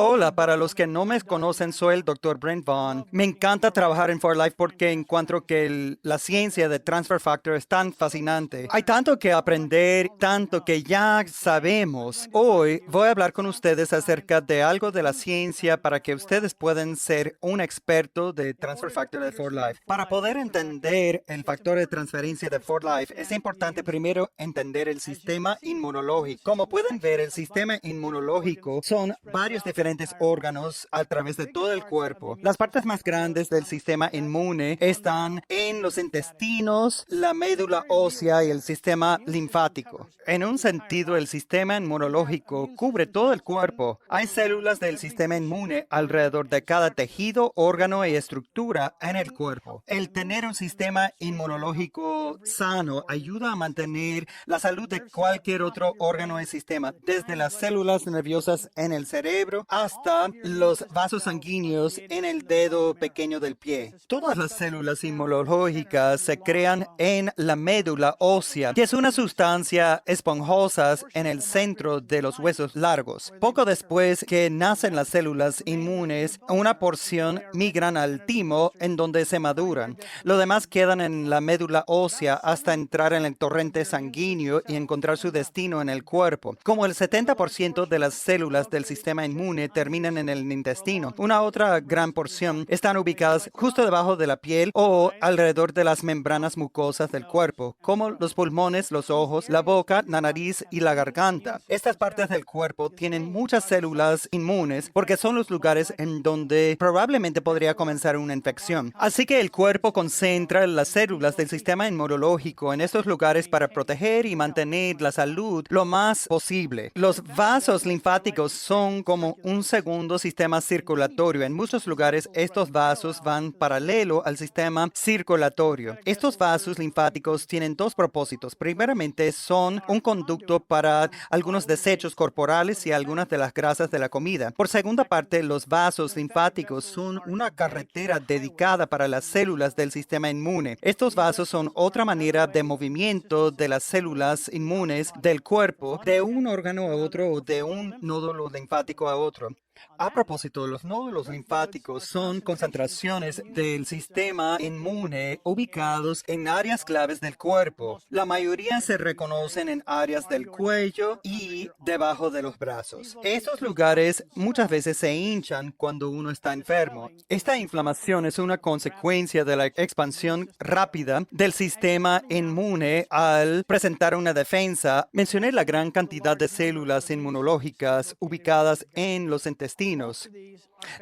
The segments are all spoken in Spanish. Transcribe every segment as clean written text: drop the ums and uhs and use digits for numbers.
Hola, para los que no me conocen, soy el Dr. Brent Vaughn. Me encanta trabajar en For Life porque encuentro que la ciencia de Transfer Factor es tan fascinante. Hay tanto que aprender, tanto que ya sabemos. Hoy voy a hablar con ustedes acerca de algo de la ciencia para que ustedes puedan ser un experto de Transfer Factor de For Life. Para poder entender el factor de transferencia de For Life, es importante primero entender el sistema inmunológico. Como pueden ver, el sistema inmunológico son varios diferentes órganos a través de todo el cuerpo. Las partes más grandes del sistema inmune están en los intestinos, la médula ósea y el sistema linfático. En un sentido, el sistema inmunológico cubre todo el cuerpo. Hay células del sistema inmune alrededor de cada tejido, órgano y estructura en el cuerpo. El tener un sistema inmunológico sano ayuda a mantener la salud de cualquier otro órgano y sistema, desde las células nerviosas en el cerebro hasta los vasos sanguíneos en el dedo pequeño del pie. Todas las células inmunológicas se crean en la médula ósea, que es una sustancia esponjosa en el centro de los huesos largos. Poco después que nacen las células inmunes, una porción migran al timo en donde se maduran. Lo demás quedan en la médula ósea hasta entrar en el torrente sanguíneo y encontrar su destino en el cuerpo. Como el 70% de las células del sistema inmune terminan en el intestino, una otra gran porción están ubicadas justo debajo de la piel o alrededor de las membranas mucosas del cuerpo, como los pulmones, los ojos, la boca, la nariz y la garganta. Estas partes del cuerpo tienen muchas células inmunes porque son los lugares en donde probablemente podría comenzar una infección. Así que el cuerpo concentra las células del sistema inmunológico en estos lugares para proteger y mantener la salud lo más posible. Los vasos linfáticos son como un segundo sistema circulatorio. En muchos lugares estos vasos van paralelo al sistema circulatorio. Estos vasos linfáticos tienen dos propósitos. Primeramente, son un conducto para algunos desechos corporales y algunas de las grasas de la comida. Por segunda parte, los vasos linfáticos son una carretera dedicada para las células del sistema inmune. Estos vasos son otra manera de movimiento de las células inmunes del cuerpo de un órgano a otro o de un nódulo linfático a otro. A propósito, los nódulos linfáticos son concentraciones del sistema inmune ubicados en áreas claves del cuerpo. La mayoría se reconocen en áreas del cuello y debajo de los brazos. Estos lugares muchas veces se hinchan cuando uno está enfermo. Esta inflamación es una consecuencia de la expansión rápida del sistema inmune al presentar una defensa. Mencioné la gran cantidad de células inmunológicas ubicadas en los intestinos.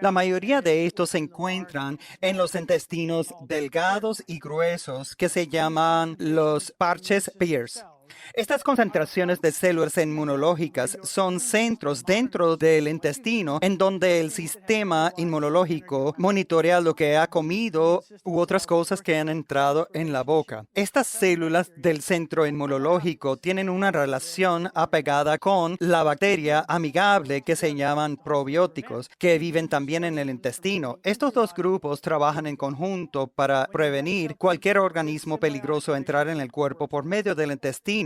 La mayoría de estos se encuentran en los intestinos delgados y gruesos que se llaman los parches Pearce. Estas concentraciones de células inmunológicas son centros dentro del intestino en donde el sistema inmunológico monitorea lo que ha comido u otras cosas que han entrado en la boca. Estas células del centro inmunológico tienen una relación apegada con la bacteria amigable que se llaman probióticos, que viven también en el intestino. Estos dos grupos trabajan en conjunto para prevenir cualquier organismo peligroso entrar en el cuerpo por medio del intestino.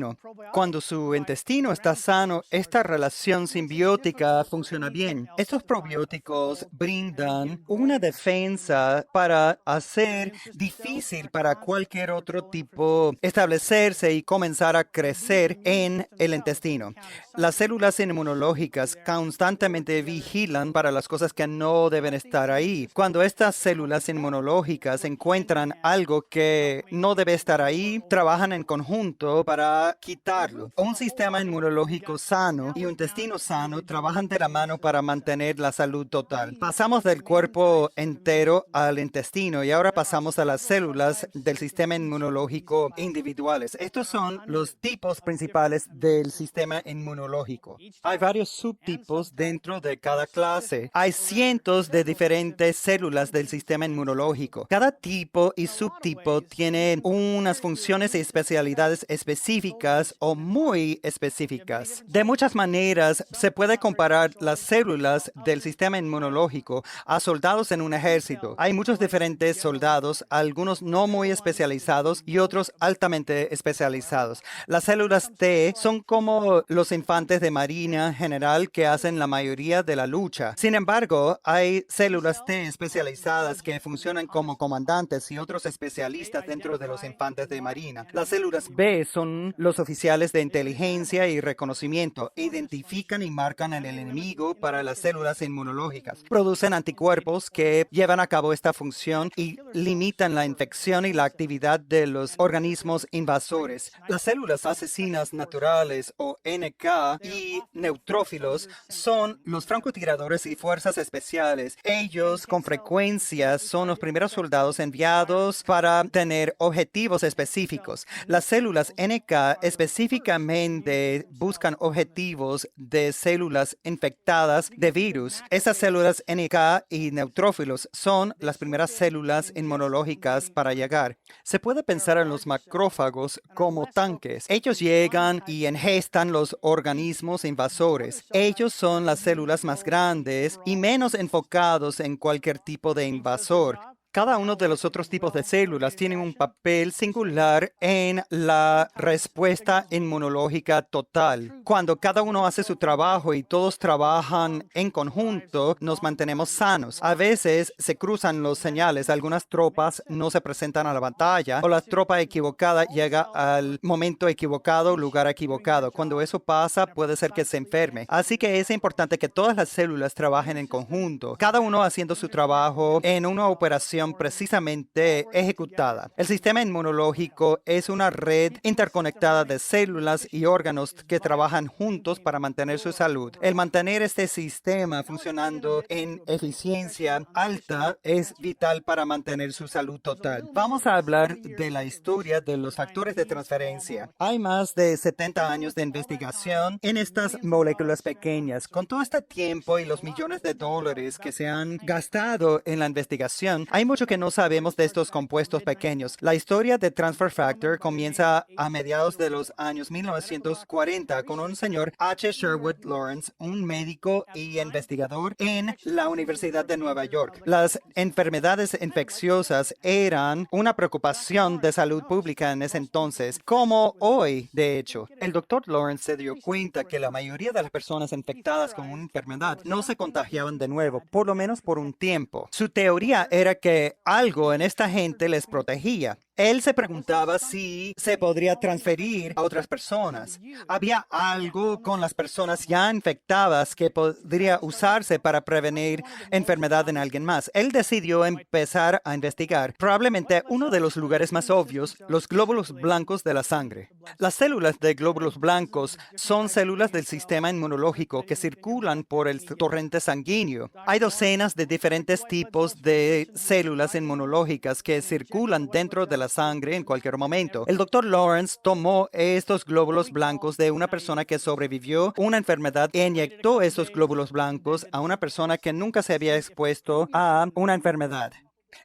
Cuando su intestino está sano, esta relación simbiótica funciona bien. Estos probióticos brindan una defensa para hacer difícil para cualquier otro tipo establecerse y comenzar a crecer en el intestino. Las células inmunológicas constantemente vigilan para las cosas que no deben estar ahí. Cuando estas células inmunológicas encuentran algo que no debe estar ahí, trabajan en conjunto para quitarlo. Un sistema inmunológico sano y un intestino sano trabajan de la mano para mantener la salud total. Pasamos del cuerpo entero al intestino y ahora pasamos a las células del sistema inmunológico individuales. Estos son los tipos principales del sistema inmunológico. Hay varios subtipos dentro de cada clase. Hay cientos de diferentes células del sistema inmunológico. Cada tipo y subtipo tiene unas funciones y especialidades específicas específicas o muy específicas. De muchas maneras, se puede comparar las células del sistema inmunológico a soldados en un ejército. Hay muchos diferentes soldados, algunos no muy especializados y otros altamente especializados. Las células T son como los infantes de marina general que hacen la mayoría de la lucha. Sin embargo, hay células T especializadas que funcionan como comandantes y otros especialistas dentro de los infantes de marina. Las células B son los oficiales de inteligencia y reconocimiento. Identifican y marcan al enemigo para las células inmunológicas. Producen anticuerpos que llevan a cabo esta función y limitan la infección y la actividad de los organismos invasores. Las células asesinas naturales o NK y neutrófilos son los francotiradores y fuerzas especiales. Ellos con frecuencia son los primeros soldados enviados para tener objetivos específicos. Las células NK específicamente buscan objetivos de células infectadas de virus. Estas células NK y neutrófilos son las primeras células inmunológicas para llegar. Se puede pensar en los macrófagos como tanques. Ellos llegan y ingestan los organismos invasores. Ellos son las células más grandes y menos enfocados en cualquier tipo de invasor. Cada uno de los otros tipos de células tiene un papel singular en la respuesta inmunológica total. Cuando cada uno hace su trabajo y todos trabajan en conjunto, nos mantenemos sanos. A veces se cruzan los señales. Algunas tropas no se presentan a la batalla o la tropa equivocada llega al momento equivocado, lugar equivocado. Cuando eso pasa, puede ser que se enferme. Así que es importante que todas las células trabajen en conjunto, cada uno haciendo su trabajo en una operación precisamente ejecutada. El sistema inmunológico es una red interconectada de células y órganos que trabajan juntos para mantener su salud. El mantener este sistema funcionando en eficiencia alta es vital para mantener su salud total. Vamos a hablar de la historia de los factores de transferencia. Hay más de 70 años de investigación en estas moléculas pequeñas. Con todo este tiempo y los millones de dólares que se han gastado en la investigación, hay mucho que no sabemos de estos compuestos pequeños. La historia de Transfer Factor comienza a mediados de los años 1940 con un señor H. Sherwood Lawrence, un médico y investigador en la Universidad de Nueva York. Las enfermedades infecciosas eran una preocupación de salud pública en ese entonces, como hoy, de hecho. El doctor Lawrence se dio cuenta que la mayoría de las personas infectadas con una enfermedad no se contagiaban de nuevo, por lo menos por un tiempo. Su teoría era que algo en esta gente les protegía. Él se preguntaba si se podría transferir a otras personas. Había algo con las personas ya infectadas que podría usarse para prevenir enfermedad en alguien más. Él decidió empezar a investigar probablemente uno de los lugares más obvios, los glóbulos blancos de la sangre. Las células de glóbulos blancos son células del sistema inmunológico que circulan por el torrente sanguíneo. Hay docenas de diferentes tipos de células inmunológicas que circulan dentro de la sangre en cualquier momento. El doctor Lawrence tomó estos glóbulos blancos de una persona que sobrevivió una enfermedad e inyectó estos glóbulos blancos a una persona que nunca se había expuesto a una enfermedad.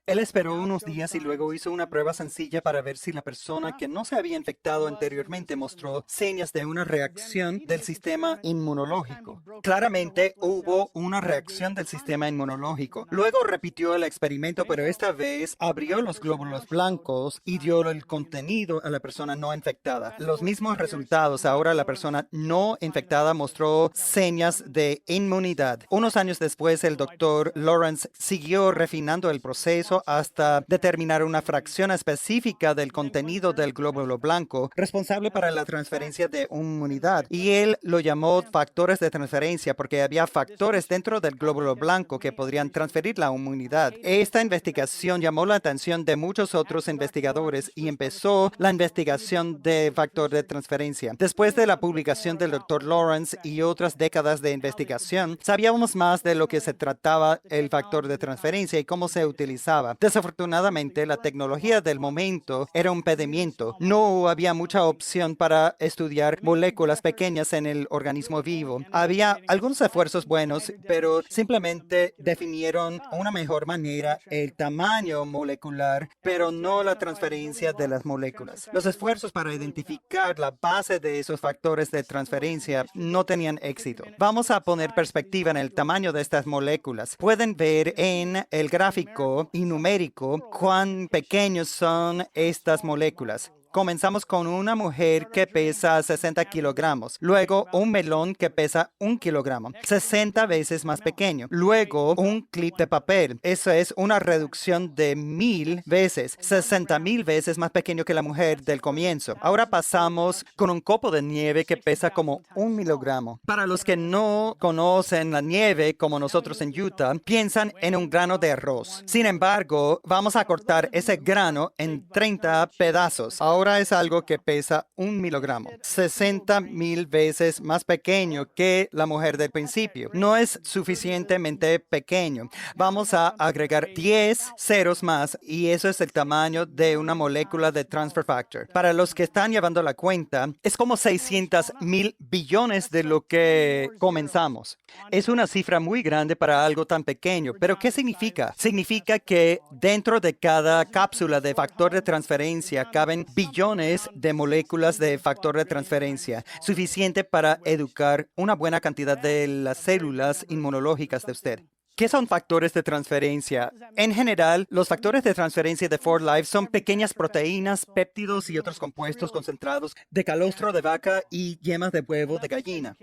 Él esperó unos días y luego hizo una prueba sencilla para ver si la persona que no se había infectado anteriormente mostró señas de una reacción del sistema inmunológico. Claramente hubo una reacción del sistema inmunológico. Luego repitió el experimento, pero esta vez abrió los glóbulos blancos y dio el contenido a la persona no infectada. Los mismos resultados. Ahora la persona no infectada mostró señas de inmunidad. Unos años después, el doctor Lawrence siguió refinando el proceso hasta determinar una fracción específica del contenido del glóbulo blanco responsable para la transferencia de inmunidad. Y él lo llamó factores de transferencia porque había factores dentro del glóbulo blanco que podrían transferir la inmunidad. Esta investigación llamó la atención de muchos otros investigadores y empezó la investigación de factor de transferencia. Después de la publicación del Dr. Lawrence y otras décadas de investigación, sabíamos más de lo que se trataba el factor de transferencia y cómo se utilizaba utilizaba. Desafortunadamente, la tecnología del momento era un impedimento. No había mucha opción para estudiar moléculas pequeñas en el organismo vivo. Había algunos esfuerzos buenos, pero simplemente definieron una mejor manera el tamaño molecular, pero no la transferencia de las moléculas. Los esfuerzos para identificar la base de esos factores de transferencia no tenían éxito. Vamos a poner perspectiva en el tamaño de estas moléculas. Pueden ver en el gráfico y numérico cuán pequeños son estas moléculas. Comenzamos con una mujer que pesa 60 kilogramos, luego un melón que pesa 1 kilogramo, 60 veces más pequeño, luego un clip de papel. Eso es una reducción de 1000 veces, 60,000 veces más pequeño que la mujer del comienzo. Ahora pasamos con un copo de nieve que pesa como 1 kilogramo. Para los que no conocen la nieve como nosotros en Utah, piensan en un grano de arroz. Sin embargo, vamos a cortar ese grano en 30 pedazos. Ahora es algo que pesa 1 kilogramo, 60,000 veces más pequeño que la mujer del principio. No es suficientemente pequeño. Vamos a agregar 10 ceros más y eso es el tamaño de una molécula de transfer factor. Para los que están llevando la cuenta, es como 600,000 billones de lo que comenzamos. Es una cifra muy grande para algo tan pequeño, pero ¿qué significa? Significa que dentro de cada cápsula de factor de transferencia caben billones de moléculas de factor de transferencia, suficiente para educar una buena cantidad de las células inmunológicas de usted. ¿Qué son factores de transferencia? En general, los factores de transferencia de 4Life son pequeñas proteínas, péptidos y otros compuestos concentrados de calostro de vaca y yemas de huevo de gallina.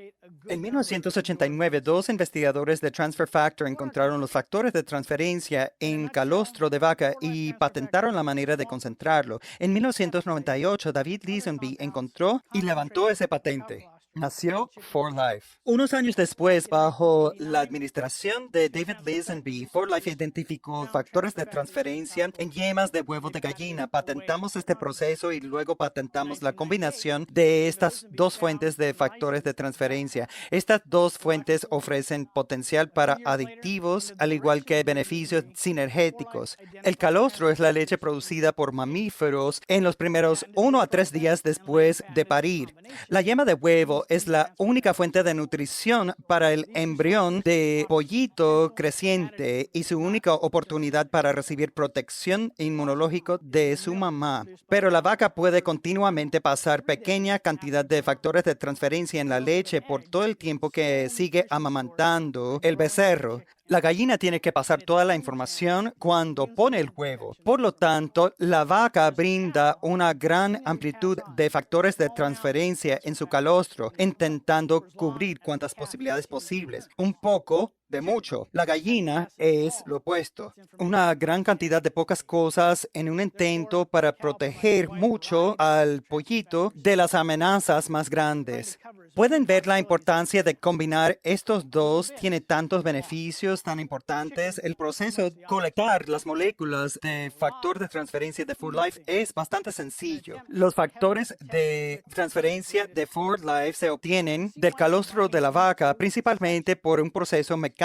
En 1989, dos investigadores de Transfer Factor encontraron los factores de transferencia en calostro de vaca y patentaron la manera de concentrarlo. En 1998, David Lisenby encontró y levantó ese patente. Nació 4Life. Unos años después, bajo la administración de David Lisenby, 4Life identificó factores de transferencia en yemas de huevo de gallina. Patentamos este proceso y luego patentamos la combinación de estas dos fuentes de factores de transferencia. Estas dos fuentes ofrecen potencial para aditivos, al igual que beneficios sinergéticos. El calostro es la leche producida por mamíferos en los primeros 1 a 3 días después de parir. La yema de huevo es la única fuente de nutrición para el embrión de pollito creciente y su única oportunidad para recibir protección inmunológica de su mamá. Pero la vaca puede continuamente pasar pequeña cantidad de factores de transferencia en la leche por todo el tiempo que sigue amamantando el becerro. La gallina tiene que pasar toda la información cuando pone el huevo. Por lo tanto, la vaca brinda una gran amplitud de factores de transferencia en su calostro, intentando cubrir cuantas posibilidades posibles. Un poco de mucho. La gallina es lo opuesto. Una gran cantidad de pocas cosas en un intento para proteger mucho al pollito de las amenazas más grandes. Pueden ver la importancia de combinar estos dos. Tiene tantos beneficios tan importantes. El proceso de colectar las moléculas de factor de transferencia de 4Life es bastante sencillo. Los factores de transferencia de 4Life se obtienen del calostro de la vaca, principalmente por un proceso mecánico.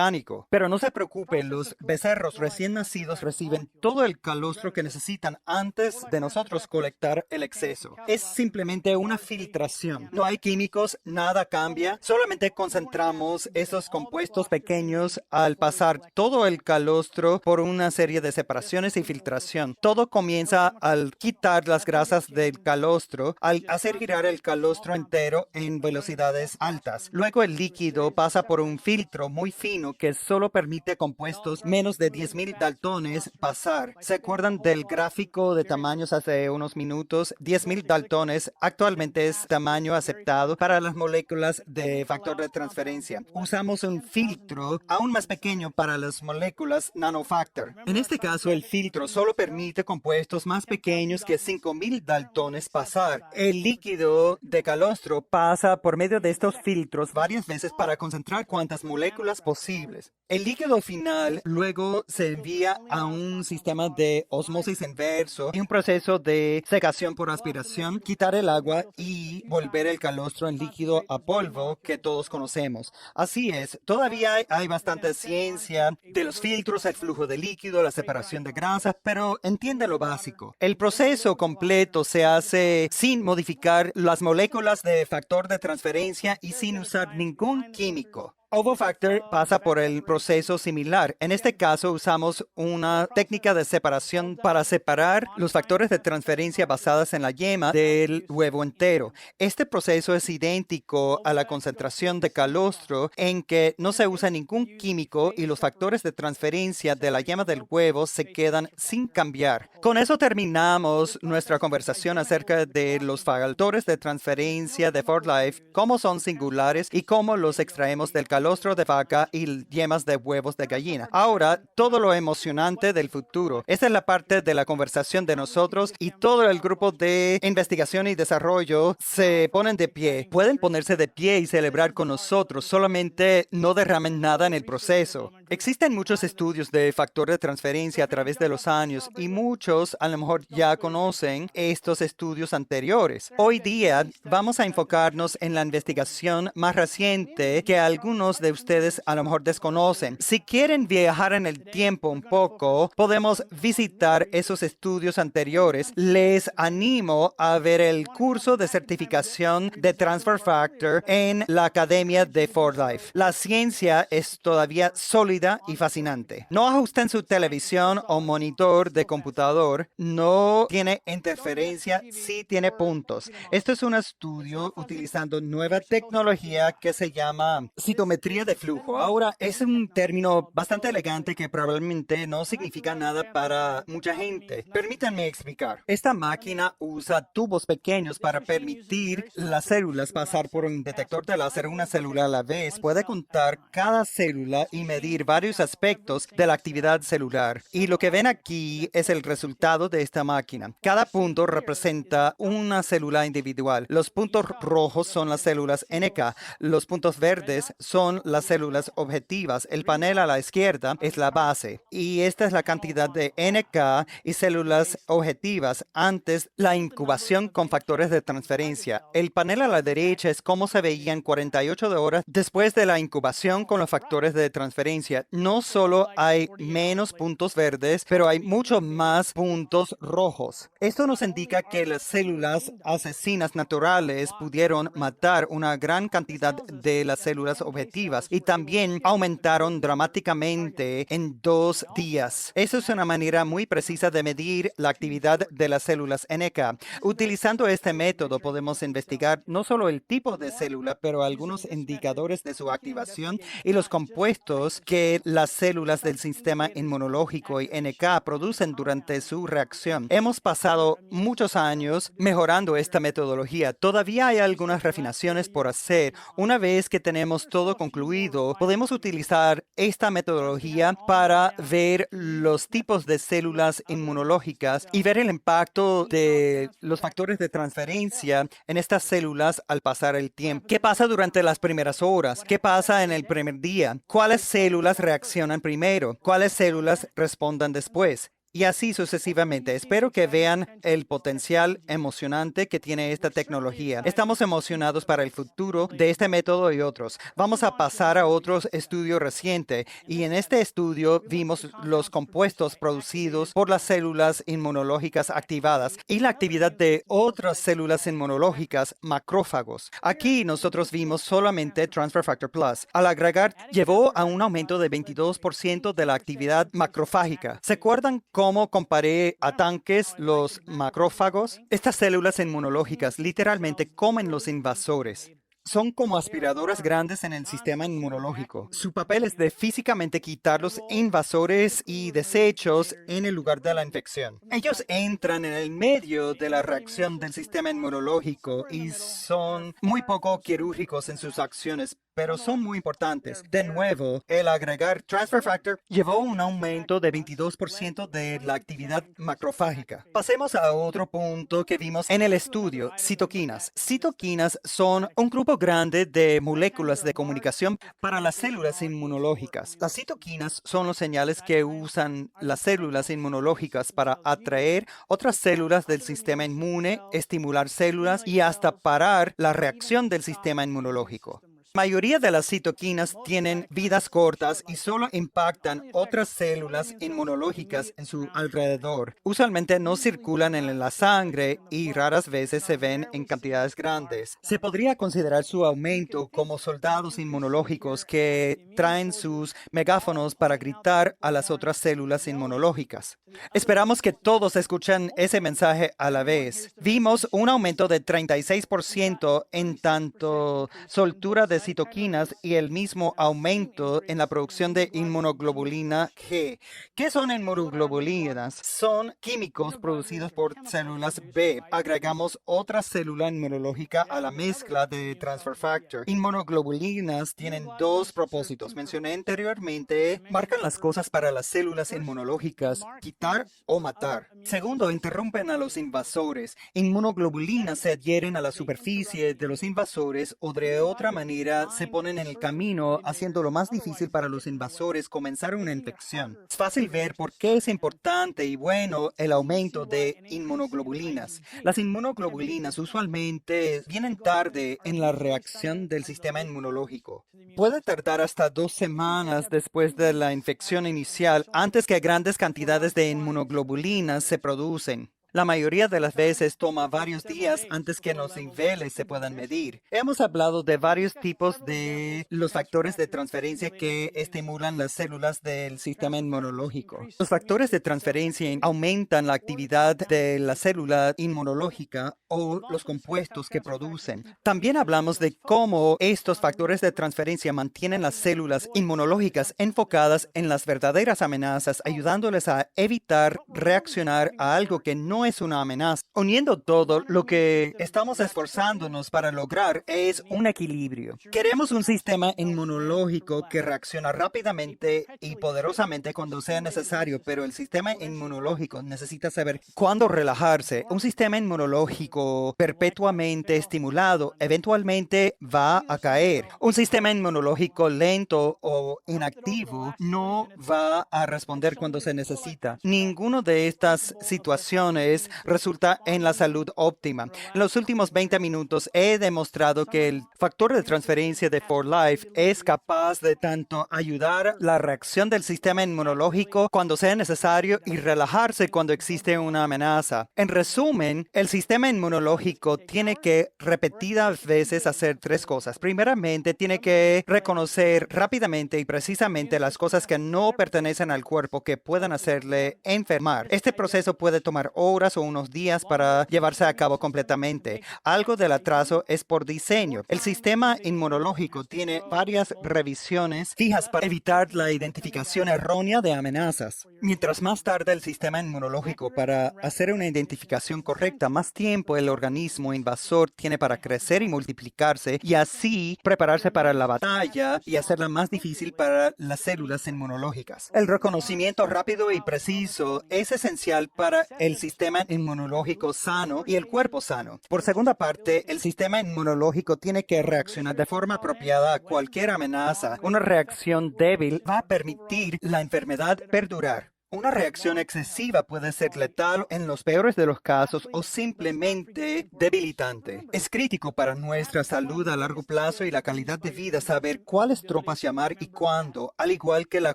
Pero no se preocupe, los becerros recién nacidos reciben todo el calostro que necesitan antes de nosotros colectar el exceso. Es simplemente una filtración. No hay químicos, nada cambia. Solamente concentramos esos compuestos pequeños al pasar todo el calostro por una serie de separaciones y filtración. Todo comienza al quitar las grasas del calostro, al hacer girar el calostro entero en velocidades altas. Luego el líquido pasa por un filtro muy fino que solo permite compuestos menos de 10,000 daltones pasar. ¿Se acuerdan del gráfico de tamaños hace unos minutos? 10,000 daltones actualmente es tamaño aceptado para las moléculas de factor de transferencia. Usamos un filtro aún más pequeño para las moléculas nanofactor. En este caso, el filtro solo permite compuestos más pequeños que 5,000 daltones pasar. El líquido de calostro pasa por medio de estos filtros varias veces para concentrar cuantas moléculas posibles posibles. El líquido final luego se envía a un sistema de osmosis inverso y un proceso de secación por aspiración, quitar el agua y volver el calostro en líquido a polvo que todos conocemos. Así es, todavía hay bastante ciencia de los filtros, el flujo de líquido, la separación de grasas, pero entiende lo básico. El proceso completo se hace sin modificar las moléculas de factor de transferencia y sin usar ningún químico. OvoFactor pasa por el proceso similar. En este caso usamos una técnica de separación para separar los factores de transferencia basadas en la yema del huevo entero. Este proceso es idéntico a la concentración de calostro en que no se usa ningún químico y los factores de transferencia de la yema del huevo se quedan sin cambiar. Con eso terminamos nuestra conversación acerca de los factores de transferencia de 4Life, cómo son singulares y cómo los extraemos del calostro de vaca y yemas de huevos de gallina. Ahora, todo lo emocionante del futuro. Esta es la parte de la conversación de nosotros y todo el grupo de investigación y desarrollo se ponen de pie. Pueden ponerse de pie y celebrar con nosotros, solamente no derramen nada en el proceso. Existen muchos estudios de factor de transferencia a través de los años y muchos a lo mejor ya conocen estos estudios anteriores. Hoy día vamos a enfocarnos en la investigación más reciente que algunos de ustedes a lo mejor desconocen. Si quieren viajar en el tiempo un poco, podemos visitar esos estudios anteriores. Les animo a ver el curso de certificación de Transfer Factor en la Academia de 4Life. La ciencia es todavía sólida y fascinante. No ajusten su televisión o monitor de computador. No tiene interferencia, sí tiene puntos. Esto es un estudio utilizando nueva tecnología que se llama citometría de flujo. Ahora, es un término bastante elegante que probablemente no significa nada para mucha gente. Permítanme explicar. Esta máquina usa tubos pequeños para permitir las células pasar por un detector de láser una célula a la vez. Puede contar cada célula y medir varios aspectos de la actividad celular. Y lo que ven aquí es el resultado de esta máquina. Cada punto representa una célula individual. Los puntos rojos son las células NK. Los puntos verdes son las células objetivas. El panel a la izquierda es la base y esta es la cantidad de NK y células objetivas antes la incubación con factores de transferencia. El panel a la derecha es cómo se veían 48 horas después de la incubación con los factores de transferencia. No solo hay menos puntos verdes, pero hay muchos más puntos rojos. Esto nos indica que las células asesinas naturales pudieron matar una gran cantidad de las células objetivas y también aumentaron dramáticamente en 2 días. Eso es una manera muy precisa de medir la actividad de las células NK. Utilizando este método podemos investigar no solo el tipo de célula, pero algunos indicadores de su activación y los compuestos que las células del sistema inmunológico y NK producen durante su reacción. Hemos pasado muchos años mejorando esta metodología. Todavía hay algunas refinaciones por hacer. Una vez que tenemos todo concluido, podemos utilizar esta metodología para ver los tipos de células inmunológicas y ver el impacto de los factores de transferencia en estas células al pasar el tiempo. ¿Qué pasa durante las primeras horas? ¿Qué pasa en el primer día? ¿Cuáles células reaccionan primero? ¿Cuáles células respondan después? Y así sucesivamente. Espero que vean el potencial emocionante que tiene esta tecnología. Estamos emocionados para el futuro de este método y otros. Vamos a pasar a otro estudio reciente y en este estudio vimos los compuestos producidos por las células inmunológicas activadas y la actividad de otras células inmunológicas macrófagos. Aquí nosotros vimos solamente Transfer Factor Plus. Al agregar, llevó a un aumento de 22% de la actividad macrofágica. ¿Se acuerdan cómo comparé a tanques los macrófagos? Estas células inmunológicas literalmente comen los invasores. Son como aspiradoras grandes en el sistema inmunológico. Su papel es de físicamente quitar los invasores y desechos en el lugar de la infección. Ellos entran en el medio de la reacción del sistema inmunológico y son muy poco quirúrgicos en sus acciones, pero son muy importantes. De nuevo, el agregar transfer factor llevó a un aumento de 22% de la actividad macrofágica. Pasemos a otro punto que vimos en el estudio, citoquinas. Citoquinas son un grupo grande de moléculas de comunicación para las células inmunológicas. Las citoquinas son los señales que usan las células inmunológicas para atraer otras células del sistema inmune, estimular células y hasta parar la reacción del sistema inmunológico. La mayoría de las citoquinas tienen vidas cortas y solo impactan otras células inmunológicas en su alrededor. Usualmente no circulan en la sangre y raras veces se ven en cantidades grandes. Se podría considerar su aumento como soldados inmunológicos que traen sus megáfonos para gritar a las otras células inmunológicas. Esperamos que todos escuchen ese mensaje a la vez. Vimos un aumento de 36% en tanto soltura de citoquinas y el mismo aumento en la producción de inmunoglobulina G. ¿Qué son inmunoglobulinas? Son químicos producidos por células B. Agregamos otra célula inmunológica a la mezcla de transfer factor. Inmunoglobulinas tienen dos propósitos. Mencioné anteriormente, marcan las cosas para las células inmunológicas, quitar o matar. Segundo, interrumpen a los invasores. Inmunoglobulinas se adhieren a la superficie de los invasores o de otra manera se ponen en el camino, haciéndolo más difícil para los invasores comenzar una infección. Es fácil ver por qué es importante y bueno el aumento de inmunoglobulinas. Las inmunoglobulinas usualmente vienen tarde en la reacción del sistema inmunológico. Puede tardar hasta 2 semanas después de la infección inicial antes que grandes cantidades de inmunoglobulinas se producen. La mayoría de las veces toma varios días antes que los niveles se puedan medir. Hemos hablado de varios tipos de los factores de transferencia que estimulan las células del sistema inmunológico. Los factores de transferencia aumentan la actividad de la célula inmunológica o los compuestos que producen. También hablamos de cómo estos factores de transferencia mantienen las células inmunológicas enfocadas en las verdaderas amenazas, ayudándoles a evitar reaccionar a algo que no es una amenaza. Uniendo todo, lo que estamos esforzándonos para lograr es un equilibrio. Queremos un sistema inmunológico que reacciona rápidamente y poderosamente cuando sea necesario, pero el sistema inmunológico necesita saber cuándo relajarse. Un sistema inmunológico perpetuamente estimulado eventualmente va a caer. Un sistema inmunológico lento o inactivo no va a responder cuando se necesita. Ninguno de estas situaciones resulta en la salud óptima. En los últimos 20 minutos he demostrado que el factor de transferencia de 4Life es capaz de tanto ayudar la reacción del sistema inmunológico cuando sea necesario y relajarse cuando existe una amenaza. En resumen, el sistema inmunológico tiene que repetidas veces hacer 3 cosas. Primeramente, tiene que reconocer rápidamente y precisamente las cosas que no pertenecen al cuerpo que puedan hacerle enfermar. Este proceso puede tomar horas o unos días para llevarse a cabo completamente. Algo del atraso es por diseño. El sistema inmunológico tiene varias revisiones fijas para evitar la identificación errónea de amenazas. Mientras más tarde el sistema inmunológico para hacer una identificación correcta, más tiempo el organismo invasor tiene para crecer y multiplicarse y así prepararse para la batalla y hacerla más difícil para las células inmunológicas. El reconocimiento rápido y preciso es esencial para el sistema inmunológico sano y el cuerpo sano. Por segunda parte, el sistema inmunológico tiene que reaccionar de forma apropiada a cualquier amenaza. Una reacción débil va a permitir la enfermedad perdurar. Una reacción excesiva puede ser letal en los peores de los casos o simplemente debilitante. Es crítico para nuestra salud a largo plazo y la calidad de vida saber cuáles tropas llamar y cuándo, al igual que la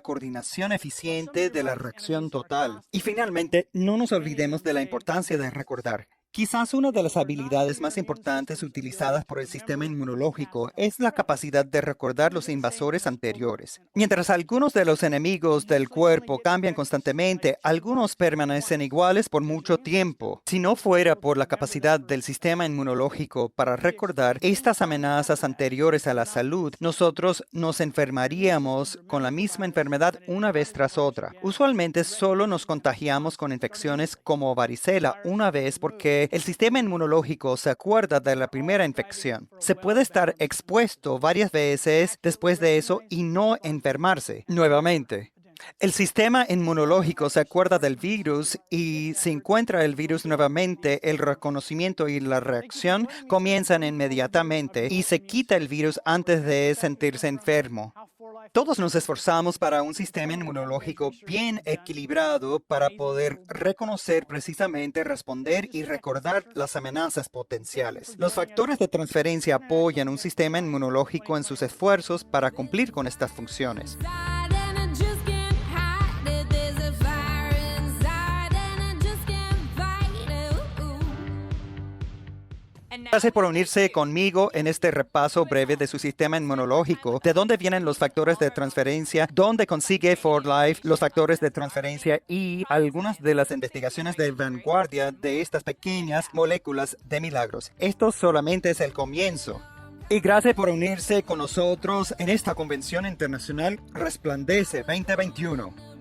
coordinación eficiente de la reacción total. Y finalmente, no nos olvidemos de la importancia de recordar. Quizás una de las habilidades más importantes utilizadas por el sistema inmunológico es la capacidad de recordar los invasores anteriores. Mientras algunos de los enemigos del cuerpo cambian constantemente, algunos permanecen iguales por mucho tiempo. Si no fuera por la capacidad del sistema inmunológico para recordar estas amenazas anteriores a la salud, nosotros nos enfermaríamos con la misma enfermedad una vez tras otra. Usualmente solo nos contagiamos con infecciones como varicela una vez porque que el sistema inmunológico se acuerda de la primera infección. Se puede estar expuesto varias veces después de eso y no enfermarse nuevamente. El sistema inmunológico se acuerda del virus y si encuentra el virus nuevamente, el reconocimiento y la reacción comienzan inmediatamente y se quita el virus antes de sentirse enfermo. Todos nos esforzamos para un sistema inmunológico bien equilibrado para poder reconocer precisamente, responder y recordar las amenazas potenciales. Los factores de transferencia apoyan un sistema inmunológico en sus esfuerzos para cumplir con estas funciones. Gracias por unirse conmigo en este repaso breve de su sistema inmunológico, de dónde vienen los factores de transferencia, dónde consigue 4Life los factores de transferencia y algunas de las investigaciones de vanguardia de estas pequeñas moléculas de milagros. Esto solamente es el comienzo. Y gracias por unirse con nosotros en esta convención internacional Resplandece 2021.